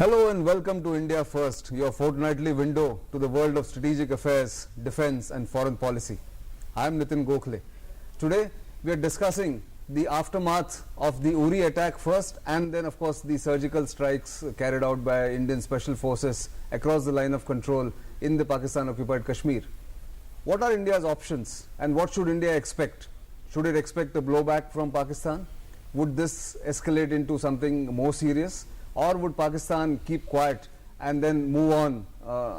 Hello and welcome to India First, your fortnightly window to the world of strategic affairs, defense and foreign policy. I am Nitin Gokhale. Today we are discussing the aftermath of the Uri attack first, and then of course the surgical strikes carried out by Indian special forces across the line of control in the Pakistan occupied Kashmir. What are India's options and what should India expect? Should it expect a blowback from Pakistan? Would this escalate into something more serious? Or would Pakistan keep quiet and then move on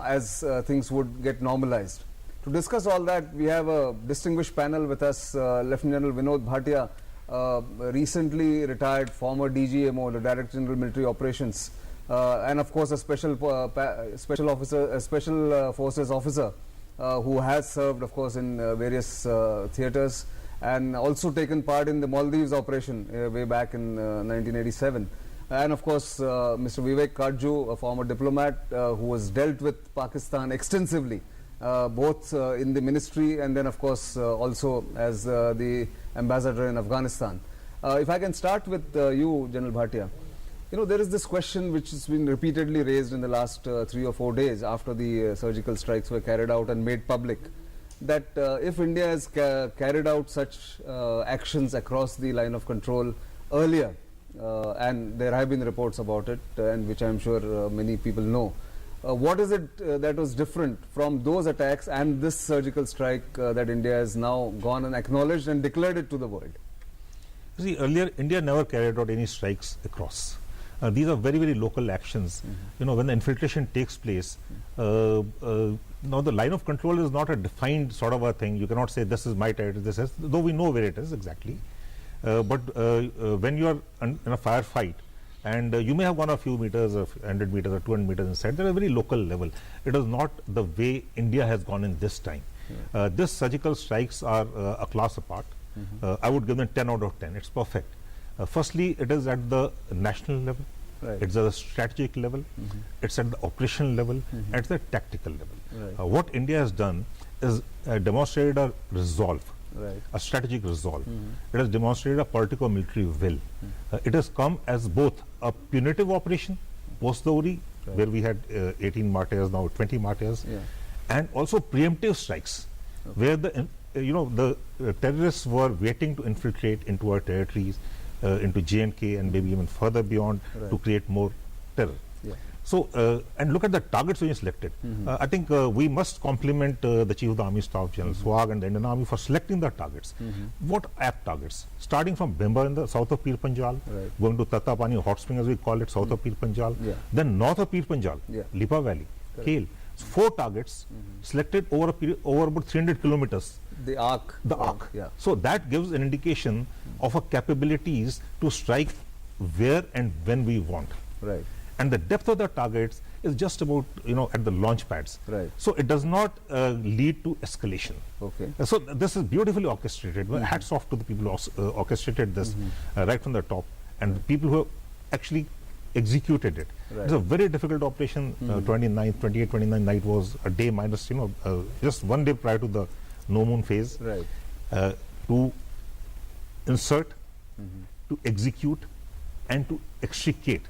as things would get normalized? To discuss all that, we have a distinguished panel with us, Lieutenant General Vinod Bhatia, recently retired former DGMO, the Director General Military Operations, and of course a special forces officer who has served, of course, in various theatres and also taken part in the Maldives operation way back in 1987. And of course, Mr. Vivek, Katju, a former diplomat who has dealt with Pakistan extensively, both in the ministry and then of course also as the ambassador in Afghanistan. If I can start with you, General Bhatia. You know, there is this question which has been repeatedly raised in the last 3 or 4 days after the surgical strikes were carried out and made public, that if India has carried out such actions across the line of control earlier, and there have been reports about it, and which I am sure many people know. What is it that was different from those attacks and this surgical strike that India has now gone and acknowledged and declared it to the world? You see, earlier India never carried out any strikes across. These are very, very local actions. You know, when the infiltration takes place, now the line of control is not a defined sort of a thing. You cannot say this is my territory, this is, though we know where it is exactly. But when you are in a firefight and you may have gone a few meters, 100 meters or 200 meters inside, they're a very local level. It is not the way India has gone in this time. This surgical strikes are a class apart. I would give them 10 out of 10. It's perfect. Firstly, it is at the national level. Right. It's at the strategic level. It's at the operational level. At the tactical level. Right. What India has done is demonstrated a resolve. Right. A strategic resolve. It has demonstrated a political military will. It has come as both a punitive operation, post the Uri, where we had 18 martyrs, now 20 martyrs, and also preemptive strikes, where the the terrorists were waiting to infiltrate into our territories, into J&K and maybe even further beyond, to create more terror. So, and look at the targets we selected. I think we must compliment the Chief of the Army Staff, General Swag, and the Indian Army for selecting the targets. What apt targets? Starting from Bimba in the south of Pir Panjal, going to Tatapani, Hot Spring as we call it, south of Pir Panjal, then north of Pir Panjal, Lipa Valley, Khel. So 4 targets selected over a period, over about 300 kilometers. The arc. The arc. So that gives an indication of our capabilities to strike where and when we want. Right. And the depth of the targets is just about, at the launch pads. Right. So it does not lead to escalation. Okay. So this is beautifully orchestrated. Hats off to the people who orchestrated this right from the top, and the people who actually executed it. Right. It's a very difficult operation. 28, 29 night was a day minus, just 1 day prior to the no moon phase. Right. To insert, to execute, and to extricate.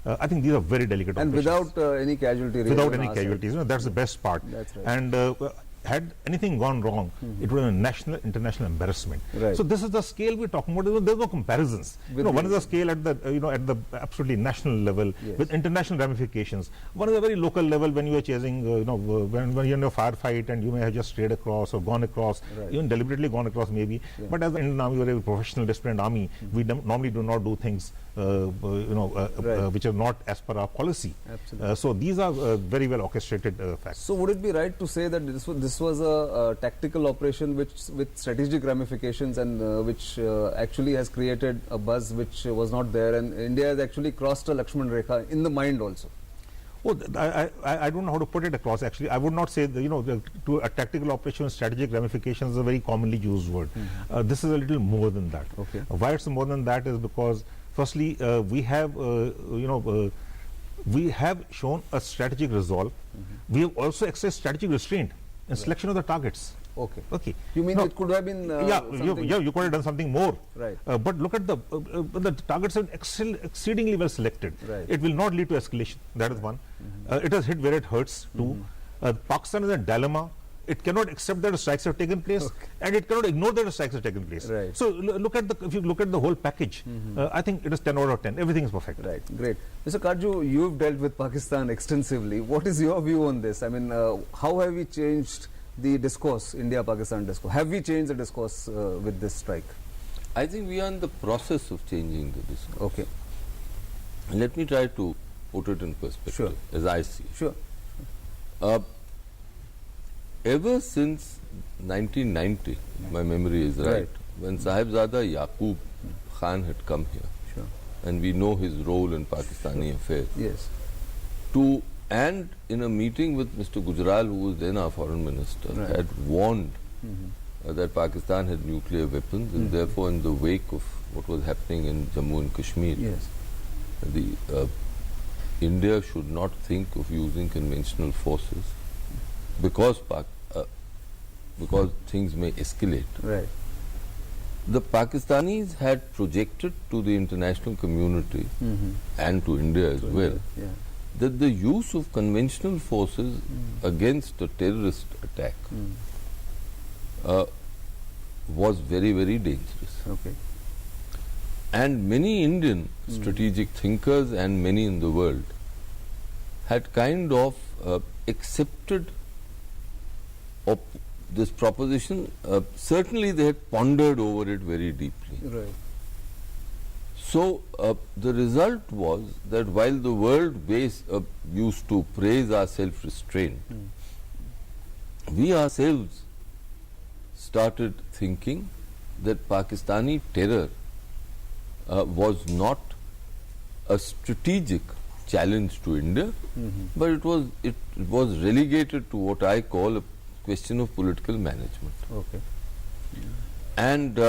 I think these are very delicate and operations. Without any casualty. Without any casualties. That's the best part. That's right. And had anything gone wrong, it would have been a national, international embarrassment. Right. So this is the scale we're talking about. There's no comparisons. One is a scale at the, at the absolutely national level with international ramifications. One is a very local level when you are chasing, when you're in a firefight and you may have just strayed across or gone across, even deliberately gone across maybe. But as the Indian Army, we're a professional, disciplined army. We normally do not do things, which are not as per our policy. So these are very well orchestrated facts. So would it be right to say that this was a tactical operation with strategic ramifications and which actually has created a buzz which was not there, and India has actually crossed a Lakshman Rekha in the mind also? Oh, I don't know how to put it across. Actually, I would not say that, to a tactical operation with strategic ramifications is a very commonly used word. This is a little more than that. Okay. Why it's more than that is because, firstly, we have, we have shown a strategic resolve. We have also exercised strategic restraint in selection of the targets. Okay. Okay. You mean Now, it could have been you could have done something more. Right. But look at the targets are exceedingly well selected. Right. It will not lead to escalation. That is one. It has hit where it hurts. Two. Pakistan is in a dilemma. It cannot accept that strikes have taken place, and it cannot ignore that strikes have taken place. Right. So if you look at the whole package, I think it is 10 out of 10. Everything is perfect. Right, great. Mr. Katju, you've dealt with Pakistan extensively. What is your view on this? I mean, how have we changed the discourse, India-Pakistan discourse? Have we changed the discourse with this strike? I think we are in the process of changing the discourse. Okay. Let me try to put it in perspective as I see it. Sure. Ever since 1990, my memory is right, when Sahibzada Yaqub Khan had come here, and we know his role in Pakistani affairs, Yes. and in a meeting with Mr. Gujral, who was then our foreign minister, had warned that Pakistan had nuclear weapons, and therefore in the wake of what was happening in Jammu and Kashmir, Yes. India should not think of using conventional forces because things may escalate. Right. The Pakistanis had projected to the international community and to India as well Yeah. that the use of conventional forces against a terrorist attack was very, very dangerous. Okay. And many Indian strategic thinkers and many in the world had kind of accepted this proposition. Certainly they had pondered over it very deeply. Right. So the result was that while the world used to praise our self-restraint, we ourselves started thinking that Pakistani terror was not a strategic challenge to India, but it was relegated to what I call a question of political management. Okay. And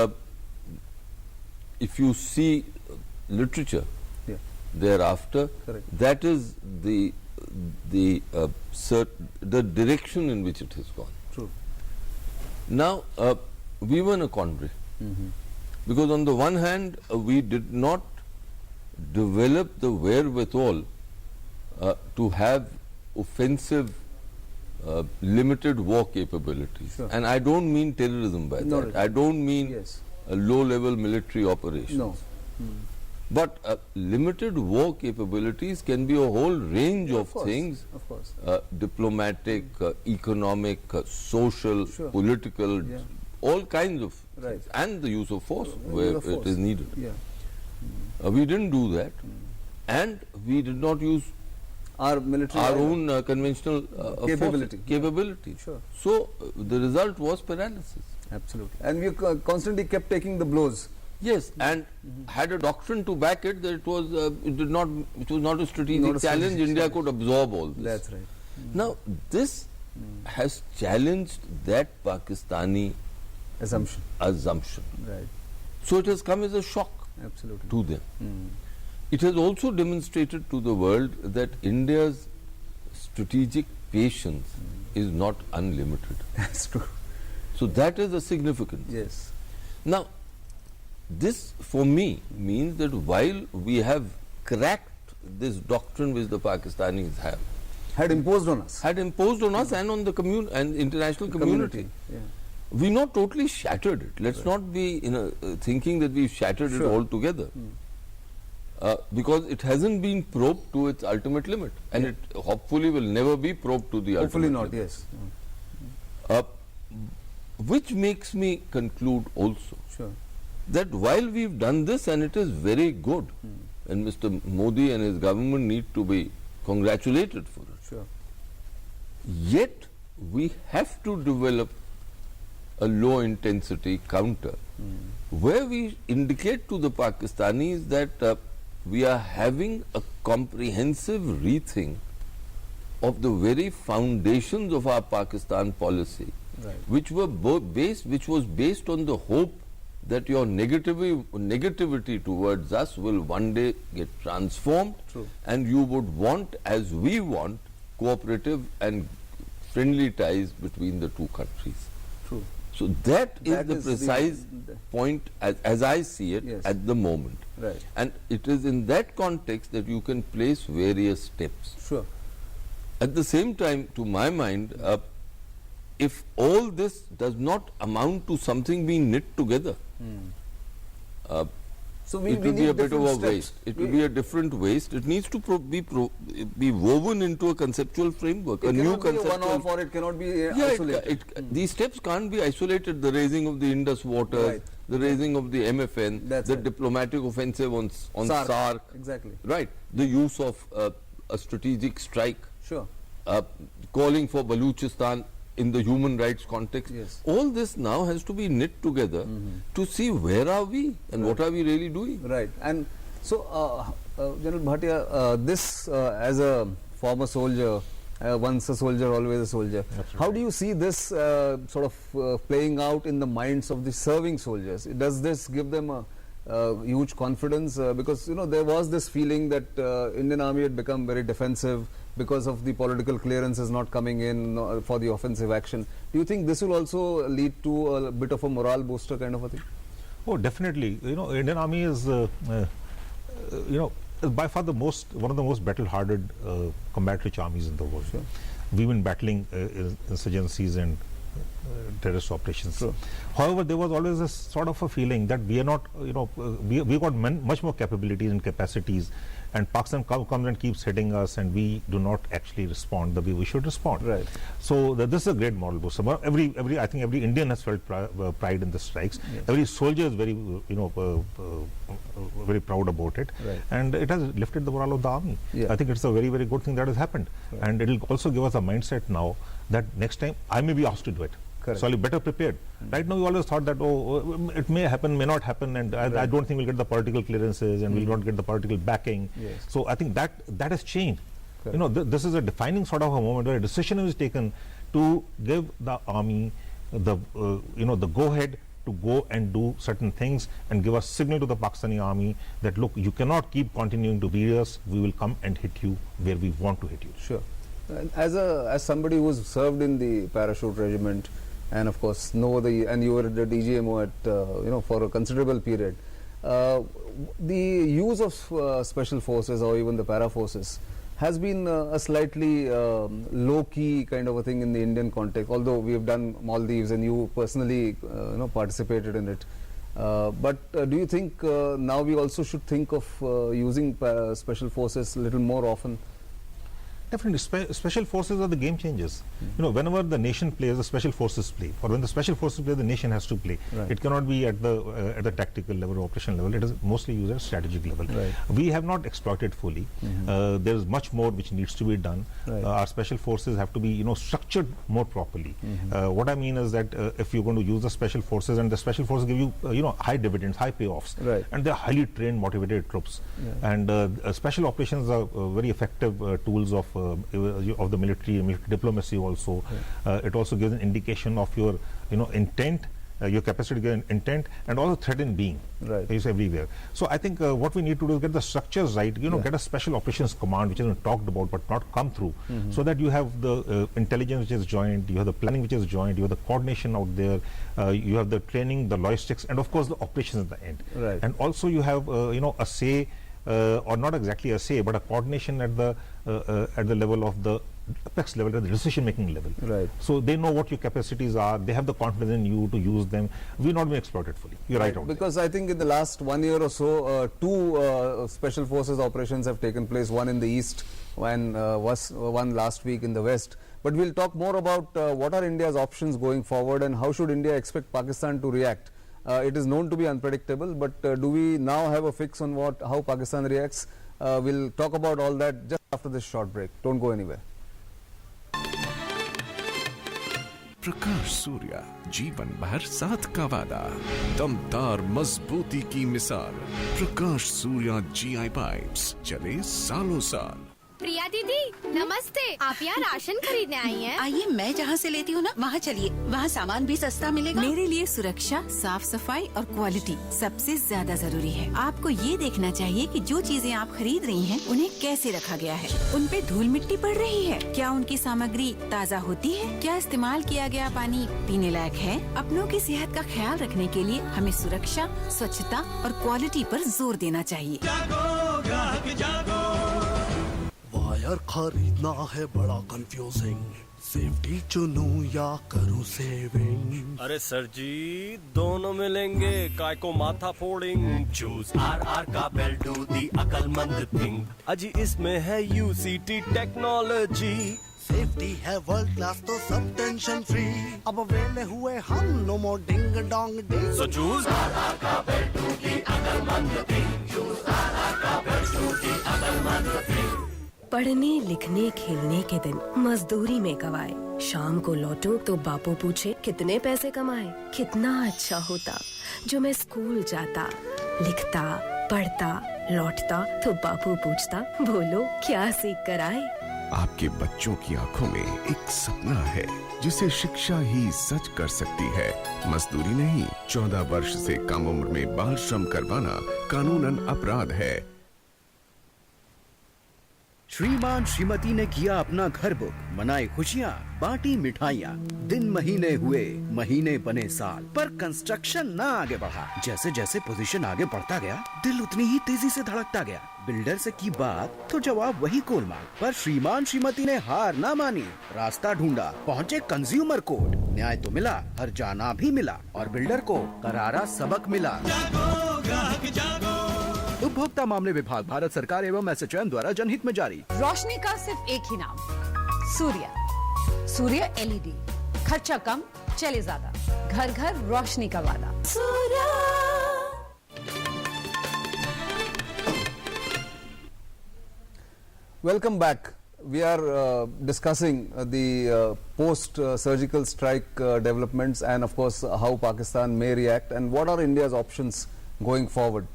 if you see literature thereafter, that is the direction in which it has gone. True. Now, we were in a quandary because on the one hand, we did not develop the wherewithal to have offensive limited war capabilities. And I don't mean terrorism by that. I don't mean low-level military operations. No. But limited war capabilities can be a whole range of things. Of course. Diplomatic, economic, social, political, all kinds of things. And the use of force where it is needed. We didn't do that, and we did not use our military, our own conventional capability. Sure. So the result was paralysis. Absolutely. And we constantly kept taking the blows. Yes, and had a doctrine to back it that it was not a strategic challenge. India could absorb all this. That's right. Now this has challenged that Pakistani assumption. Right. So it has come as a shock to them. It has also demonstrated to the world that India's strategic patience is not unlimited. That's true. So that is a significance. Yes. Now, this for me means that while we have cracked this doctrine which the Pakistanis had imposed on us and on the international community. We not totally shattered it. Let's not be thinking that we've shattered it altogether. Because it hasn't been probed to its ultimate limit, and it hopefully will never be probed to the ultimate limit. Hopefully not, yes. Which makes me conclude also that while we've done this and it is very good, and Mr. Modi and his government need to be congratulated for it, yet we have to develop a low intensity counter where we indicate to the Pakistanis that we are having a comprehensive rethink of the very foundations of our Pakistan policy, which was based on the hope that your negativity towards us will one day get transformed, and you would want, as we want, cooperative and friendly ties between the two countries. True. So that is That the is precise point as I see it Yes. at the moment. Right. And it is in that context that you can place various steps. Sure. At the same time, to my mind, if all this does not amount to something being knit together, So it will be need a bit of different a steps. waste. It will be a different waste. It needs to be woven into a conceptual framework, a It new cannot be a conceptual. one-off, or it cannot be Yeah, isolated. these steps can't be isolated. The raising of the Indus waters, Right. the raising of the MFN, That's the right. diplomatic offensive on SARC, Exactly. right? The use of a strategic strike, Sure. calling for Baluchistan in the human rights context. Yes. All this now has to be knit together to see where are we and what are we really doing. Right. And so, General Bhatia, this as a former soldier, once a soldier, always a soldier. Absolutely. How do you see this sort of playing out in the minds of the serving soldiers? Does this give them a huge confidence? Because, you know, there was this feeling that Indian Army had become very defensive because of the political clearances not coming in for the offensive action. Do you think this will also lead to a bit of a morale booster kind of a thing? Oh, definitely. You know, Indian Army is, you know, by far one of the most battle-hardened combat-rich armies in the world. Sure. We've been battling insurgencies and terrorist operations. Sure. However, there was always a sort of a feeling that we are not, you know, we got much more capabilities and capacities, and Pakistan comes and keeps hitting us, and we do not actually respond the way we should respond. Right. So this is a great moral booster. I think every Indian has felt pride in the strikes. Yes. Every soldier is very, you know, very proud about it, Right. and it has lifted the morale of the army. Yeah. I think it's a very, very good thing that has happened, Right. and it will also give us a mindset now that next time I may be asked to do it. Correct. So I'll be better prepared. Right now, we always thought that, it may happen, may not happen, and I don't think we'll get the political clearances and we'll not get the political backing. Yes. So I think that has changed. Correct. You know, this is a defining sort of a moment where a decision is taken to give the army the, you know, the go-ahead to go and do certain things and give a signal to the Pakistani army that, look, you cannot keep continuing to beat us. We will come and hit you where we want to hit you. Sure. And as somebody who's served in the parachute regiment, and of course and you were at the DGMO at you know, for a considerable period, the use of special forces or even the para forces has been a slightly low-key kind of a thing in the Indian context, although we have done Maldives and you personally you know, participated in it. But do you think now we also should think of using special forces a little more often? Definitely, special forces are the game changers. You know, whenever the nation plays, the special forces play. Or when the special forces play, the nation has to play. Right. It cannot be at the tactical level or operational level. It is mostly used at strategic level. Right. We have not exploited fully. There is much more which needs to be done. Right. Our special forces have to be, you know, structured more properly. What I mean is that if you're going to use the special forces, and the special forces give you, you know, high dividends, high payoffs, Right. and they're highly trained, motivated troops. Yeah. And special operations are very effective tools of the military diplomacy also. It also gives an indication of your, you know, intent, your capacity to get intent, and also threat in being. Right. It's everywhere. So I think what we need to do is get the structures right, you know, Yeah. get a special operations command which has been talked about but not come through, so that you have the intelligence which is joint, you have the planning which is joint, you have the coordination out there, you have the training, the logistics, and of course the operations at the end. Right. And also you have, you know, a say, or not exactly a say, but a coordination at the level of the apex level, at the decision-making level. Right. So they know what your capacities are. They have the confidence in you to use them. We've not been exploited fully. You're right out there. Because I think in the last 1 year or so, two special forces operations have taken place, one in the east and one last week in the west. But we'll talk more about what are India's options going forward and how should India expect Pakistan to react. It is known to be unpredictable, but do we now have a fix on how Pakistan reacts? We'll talk about all that just after this short break. Don't go anywhere. प्रकाश सूर्या जीवन भर साथ का वादा दमदार मजबूती की मिसाल प्रकाश Surya GI pipes चले सालों साल प्रिया दीदी नमस्ते, आप यहाँ राशन खरीदने आई हैं? आइए, मैं जहाँ से लेती हूँ ना वहाँ चलिए, वहाँ सामान भी सस्ता मिलेगा। मेरे लिए सुरक्षा, साफ सफाई और क्वालिटी सबसे ज्यादा जरूरी है। आपको ये देखना चाहिए कि जो चीजें आप खरीद रही हैं, उन्हें कैसे रखा गया है, उन पे धूल मिट्टी पड़ रही है, क्या उनकी सामग्री ताज़ा होती है, क्या इस्तेमाल किया गया पानी पीने लायक है। अपनों की सेहत का ख्याल रखने के लिए हमें सुरक्षा, स्वच्छता और क्वालिटी पर जोर देना चाहिए। वायर खरीदना है बड़ा कंफ्यूजिंग, सेफ्टी चुनूं या करूं सेविंग। अरे सर जी दोनों मिलेंगे, काय को माथा फोड़िंग। चूज आर का बेल्ट डू दी अकलमंद थिंग। अजी इसमें है यूसीटी टेक्नोलॉजी, सेफ्टी है वर्ल्ड क्लास तो सब टेंशन फ्री। अब वेले हुए हम, no more ding dong ding. So choose R का बेल्ट डू दी अकलमंद थिंग। चूज आर का बेल्ट डू दी अकलमंद थिंग। पढ़ने लिखने खेलने के दिन मजदूरी में गवाए, शाम को लौटो तो बापू पूछे कितने पैसे कमाए। कितना अच्छा होता जो मैं स्कूल जाता, लिखता पढ़ता, लौटता तो बापू पूछता बोलो क्या सीख कर आए। आपके बच्चों की आंखों में एक सपना है जिसे शिक्षा ही सच कर सकती है। मजदूरी नहीं, 14 वर्ष से कम उम्र में बाल श्रम करवाना कानूनन अपराध है। श्रीमान श्रीमती ने किया अपना घर बुक, मनाई खुशियाँ, बांटी मिठाइयाँ, दिन महीने हुए, महीने बने साल, पर कंस्ट्रक्शन ना आगे बढ़ा। जैसे जैसे पोजीशन आगे बढ़ता गया, दिल उतनी ही तेजी से धड़कता गया। बिल्डर से की बात तो जवाब वही गोलमाल, पर श्रीमान श्रीमती ने हार ना मानी, रास्ता ढूंढा, पहुँचे कंज्यूमर कोर्ट। न्याय तो मिला, हर जाना भी मिला और बिल्डर को करारा सबक मिला। उपभोक्ता मामले विभाग, भारत सरकार एवं एसोचैम द्वारा जनहित में जारी। रोशनी का सिर्फ एक ही नाम, सूर्य। सूर्य एलईडी, खर्चा कम, चले ज्यादा, घर घर रोशनी का वादा। सूर्य। Welcome back. We are discussing the post-surgical strike developments and of course how Pakistan may react and what are India's options going forward.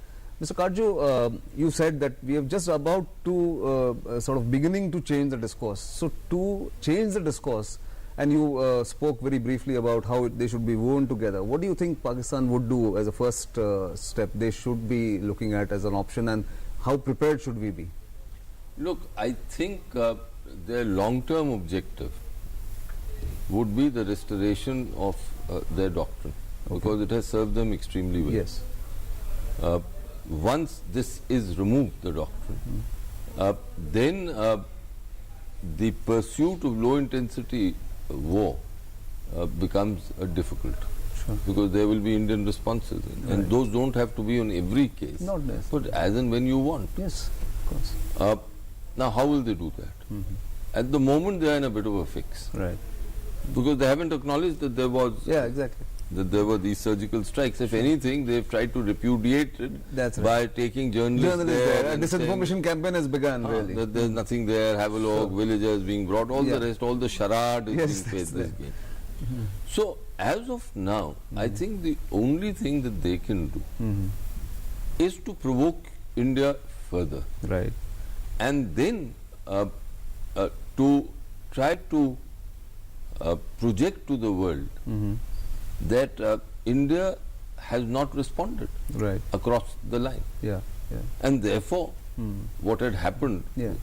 Mr. Katju, you said that we have just about to sort of beginning to change the discourse. So to change the discourse, and you spoke very briefly about how they should be woven together. What do you think Pakistan would do as a first step they should be looking at as an option, and how prepared should we be? Look, I think their long-term objective would be the restoration of their doctrine, because it has served them extremely well. Yes. Once this is removed, the doctrine, then the pursuit of low-intensity war becomes difficult, because there will be Indian responses, and those don't have to be on every case, Not necessarily. but as and when you want. Yes, of course. Now, how will they do that? At the moment, they are in a bit of a fix, Right. because they haven't acknowledged that there was Yeah, exactly. that there were these surgical strikes. If anything, they've tried to repudiate it That's right. by taking journalists Journalists there. there. and Disinformation saying, campaign has begun, really. that there's nothing there, have a look, villagers being brought, all Yeah. the rest, all the charade is Yes, being played that's this there. game. So, as of now, I think the only thing that they can do is to provoke India further. Right. And then to try to project to the world that India has not responded Right. across the line. Yeah. Yeah. And therefore, what had happened, Yeah.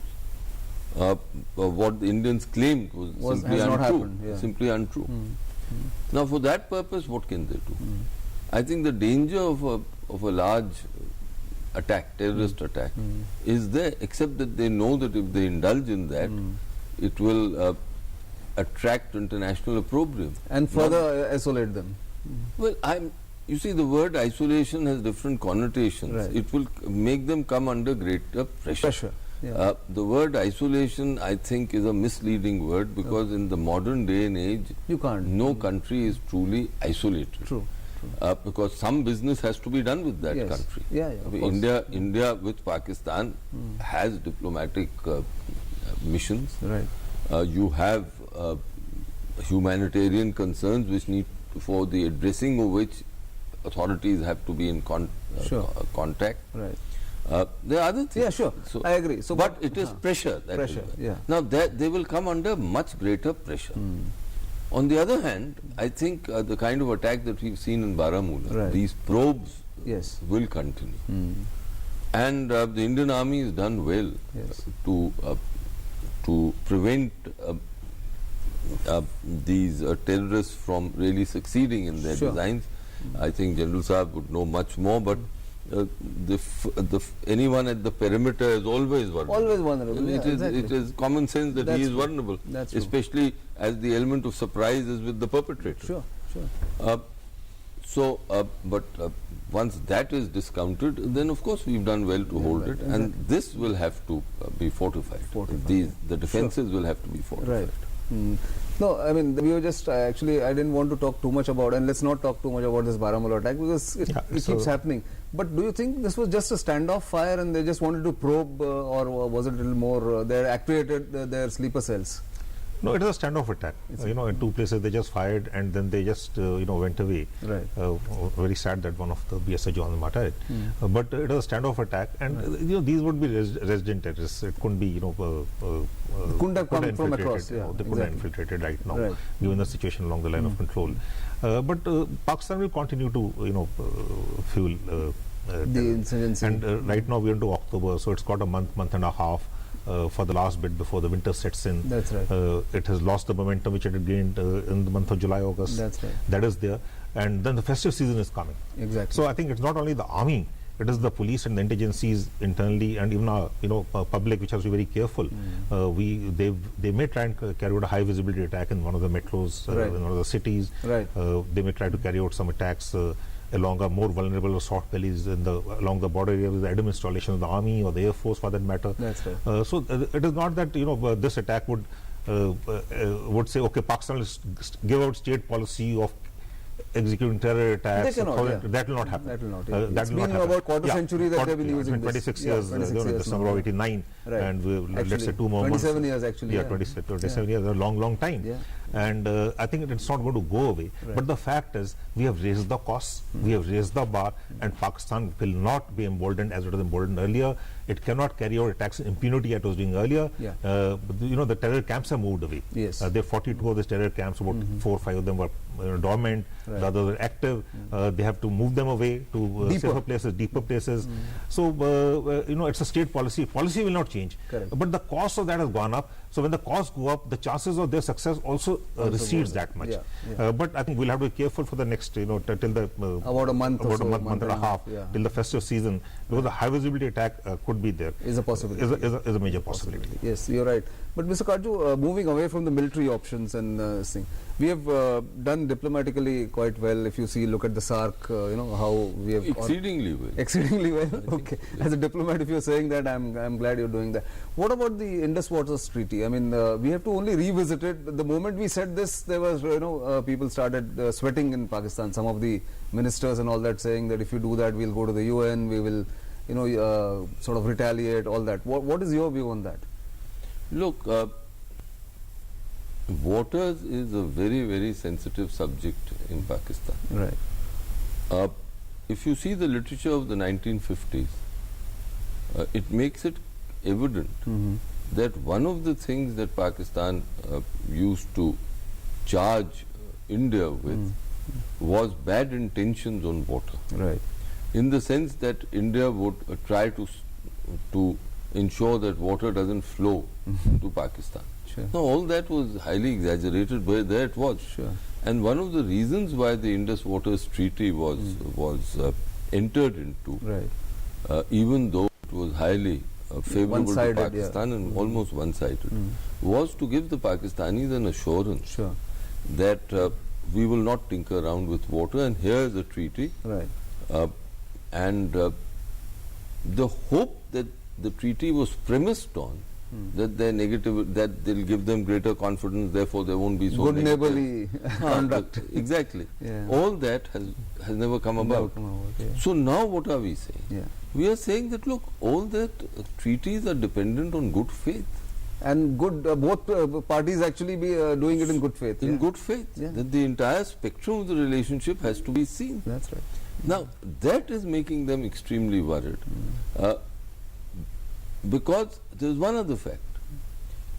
what the Indians claimed was simply has not untrue. happened, yeah. Simply untrue. Now, for that purpose, what can they do? I think the danger of a large attack, terrorist attack, is there, except that they know that if they indulge in that, it will attract international opprobrium. And further isolate them. Well, you see, the word isolation has different connotations. Right. It will make them come under greater pressure. Pressure. Yeah. The word isolation, I think, is a misleading word, because in the modern day and age, You can't. no country is truly isolated. True. Because some business has to be done with that Yes. country. Yeah, yeah, of course. India with Pakistan has diplomatic missions. Right. You have humanitarian concerns which need, for the addressing of which authorities have to be in contact. Right. There are other things. Yeah, sure. So, I agree. So, but it is pressure. That pressure, is why. yeah. Now they will come under much greater pressure. On the other hand, I think the kind of attack that we've seen in Baramulla, these probes will continue. And the Indian Army has done well to prevent these terrorists from really succeeding in their designs. I think General Saab would know much more, but anyone at the perimeter is always vulnerable. Always vulnerable. It is common sense that he is vulnerable, especially as the element of surprise is with the perpetrator. But once that is discounted, then of course we've done well to hold it, and this will have to be fortified. The defences will have to be fortified. No, I mean, we were just actually, I didn't want to talk too much about, and let's not talk too much about this Baramulla attack because it keeps happening. But do you think this was just a standoff fire and they just wanted to probe, or was it a little more, they activated their sleeper cells? No, it is a standoff attack. In two places they just fired and then they just went away. Right. Very sad that one of the BSI Jawans were martyred. But it was a standoff attack, and these would be resident terrorists. It couldn't be couldn't have come from across. They couldn't have infiltrated right now, given the situation along the line of control. But Pakistan will continue to fuel the insurgency. And right now we're into October, so it's got a month and a half. For the last bit before the winter sets in. That's right. It has lost the momentum which it had gained in the month of July, August. That's right. That is there. And then the festive season is coming. Exactly. So I think it's not only the army, it is the police and the intelligencies internally, and even our public, which has to be very careful. They may try and carry out a high visibility attack in one of the metros, in one of the cities. They may try to carry out some attacks along more vulnerable or soft bellies along the border area with the admin installation of the army or the air force, for that matter. That's right. So it is not that this attack would say, okay, Pakistan will give out state policy of executing terror attacks. That will not happen. That will not. It's been about quarter century that they've been using 26 years. December of '89, and let's say 2 more 27 months. years actually. 27 years, a long time. And I think it's not going to go away. But the fact is, we have raised the costs, we have raised the bar, and Pakistan will not be emboldened as it was emboldened earlier. It cannot carry out attacks in impunity as it was doing earlier. The terror camps have moved away. Yes. There are 42 of these terror camps, about 4 or 5 of them were dormant, the others are active. They have to move them away to safer places, deeper places. So, it's a state policy. Policy will not change. But the cost of that has gone up. So when the costs go up, the chances of their success also recedes that much. But I think we'll have to be careful for the next, till the about a month and a half, till the festive season, because the high visibility attack could be there. Is a possibility. Is a major possibility. Yes, you're right. But Mr. Katju, moving away from the military options and this thing, we have done diplomatically quite well. If you look at the SARC, how we have exceedingly well. Exceedingly well. Okay. As a diplomat, if you're saying that, I'm glad you're doing that. What about the Indus Waters Treaty? I mean, we have to only revisit it. The moment we said this, there was people started sweating in Pakistan. Some of the ministers and all that saying that if you do that, we'll go to the UN. We will, sort of retaliate. All that. What is your view on that? Look, waters is a very, very sensitive subject in Pakistan. Right. If you see the literature of the 1950s, it makes it evident that one of the things that Pakistan used to charge India with was bad intentions on water. Right. In the sense that India would try to ensure that water doesn't flow to Pakistan. Sure. Now all that was highly exaggerated, but there it was. Sure. And one of the reasons why the Indus Waters Treaty was entered into, even though it was highly favorable to Pakistan and almost one-sided, was to give the Pakistanis an assurance that we will not tinker around with water, and here is a treaty. And the hope that the treaty was premised on, that that they'll give them greater confidence, therefore they won't be so good neighborly conduct. Exactly. All that has never come about. So now what are we saying? We are saying that, look, all that treaties are dependent on good faith. And good, both parties actually be doing it in good faith. In good faith. That the entire spectrum of the relationship has to be seen. That's right. Now, that is making them extremely worried. Because there is one other fact.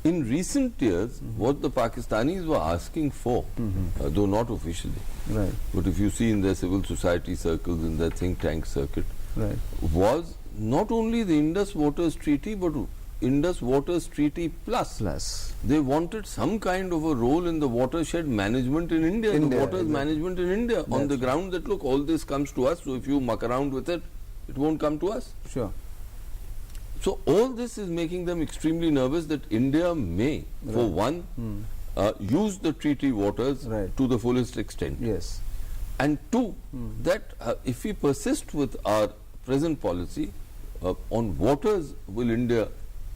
In recent years, what the Pakistanis were asking for, though not officially, Right. but if you see in their civil society circles, in their think tank circuit, Right. was not only the Indus Waters Treaty, but Indus Waters Treaty Plus. They wanted some kind of a role in the watershed management in India, the waters management in India, on the ground that, look, all this comes to us, so if you muck around with it, it won't come to us. Sure. So all this is making them extremely nervous that India may, for one, use the treaty waters to the fullest extent. Yes. And two, that if we persist with our present policy, on waters will India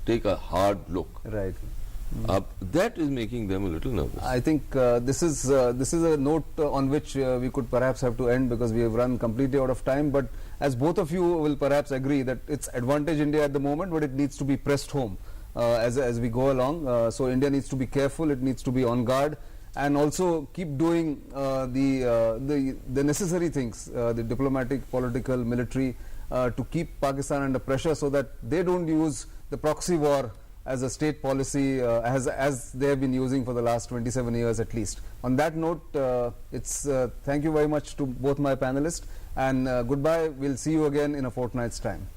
take a hard look. Right. That is making them a little nervous. I think this is a note on which we could perhaps have to end, because we have run completely out of time. But as both of you will perhaps agree that it's advantage India at the moment, but it needs to be pressed home as we go along. So India needs to be careful. It needs to be on guard, and also keep doing the necessary things, the diplomatic, political, military, to keep Pakistan under pressure, so that they don't use the proxy war as a state policy, as they have been using for the last 27 years at least. On that note, thank you very much to both my panelists, and goodbye. We'll see you again in a fortnight's time.